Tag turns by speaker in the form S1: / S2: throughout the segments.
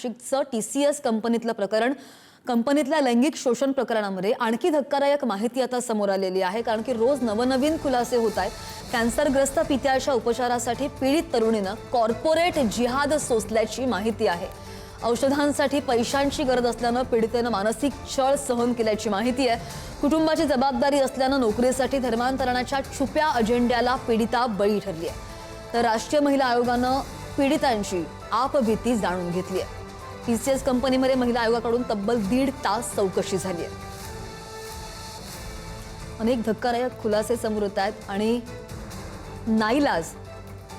S1: नाशिकचं TCS कंपनीतलं प्रकरण, कंपनीतल्या लैंगिक शोषण प्रकरणामध्ये आणखी धक्कादायक माहिती आता समोर आलेली आहे, कारण की रोज नवनवीन खुलासे होत आहेत। कॅन्सरग्रस्त पित्याच्या उपचारासाठी पीडित तरुणीनं कॉर्पोरेट जिहाद सोसल्याची माहिती आहे। औषधांसाठी पैशांची गरज असल्यानं पीडितेनं मानसिक छळ सहन केल्याची माहिती आहे। कुटुंबाची जबाबदारी असल्यानं नोकरीसाठी धर्मांतरणाच्या छुप्या अजेंड्याला पीडिता बळी ठरली आहे। तर राष्ट्रीय महिला आयोगानं पीडितांची आपबीती जाणून घेतली आहे। TCS कंपनीमध्ये महिला आयोगाकडून तब्बल 1.5 तास चौकशी झाली आहे। अनेक धक्कादायक खुलासे समोर येत आहेत आणि नाईलाज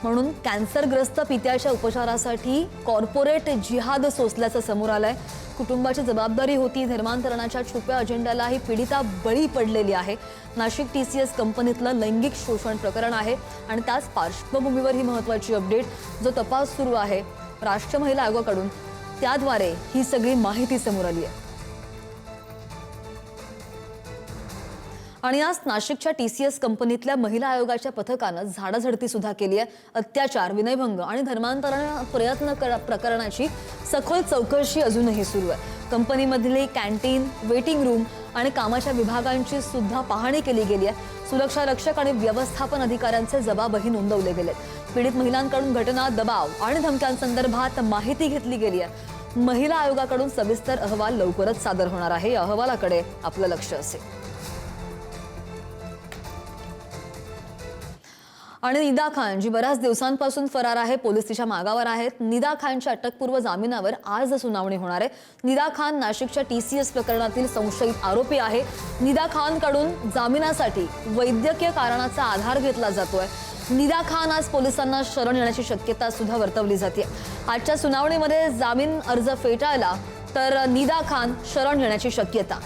S1: म्हणून कॅन्सरग्रस्त पित्याच्या उपचारासाठी कॉर्पोरेट जिहाद सोसल्याचं समोर आलंय। कुटुंबाची जबाबदारी होती, धर्मांतरणाच्या छुप्या अजेंड्याला ही पीडिता बळी पडलेली आहे। नाशिक TCS कंपनीतलं लैंगिक शोषण प्रकरण आहे आणि त्याच पार्श्वभूमीवर ही महत्त्वाची अपडेट, जो तपास सुरू आहे राष्ट्रीय महिला आयोगाकडून, त्याद्वारे ही सगळी माहिती समोर आली आहे। आणि आज नाशिकच्या TCS कंपनीतल्या महिला आयोगाच्या पथकानं झाडाझडती सुद्धा केली आहे। अत्याचार, विनयभंग आणि धर्मांतरण प्रयत्न प्रकरणाची सखोल चौकशी अजूनही सुरू आहे। कंपनीमधली कॅन्टीन, वेटिंग रूम आणि कामाच्या विभागांची सुद्धा पाहणी केली गेली आहे। सुरक्षा रक्षक आणि व्यवस्थापन अधिकाऱ्यांचे जबाबही नोंदवले गेलेत। पीडित महिलांकडून घटना, दबाव आणि धमक्यांसंदर्भात माहिती घेतली गेली आहे। महिला आयोगाकडून सविस्तर अहवाल लवकरच सादर होणार आहे। या अहवालाकडे आपलं लक्ष असेल। आणि निदा खान, जी बऱ्याच दिवसांपासून फरार आहे, पोलीस तिच्या मागावर आहेत। निदा खानच्या अटकपूर्व जामिनावर आज सुनावणी होणार आहे। निदा खान नाशिकच्या TCS प्रकरणातील संशयित आरोपी आहे। निदा खानकडून जामिनासाठी वैद्यकीय कारणाचा आधार घेतला जातोय। निदा खान आज पोलिसांना शरण येण्याची शक्यता सुद्धा वर्तवली जाते। आजच्या सुनावणीमध्ये जामीन अर्ज फेटाळला तर निदा खान शरण येण्याची शक्यता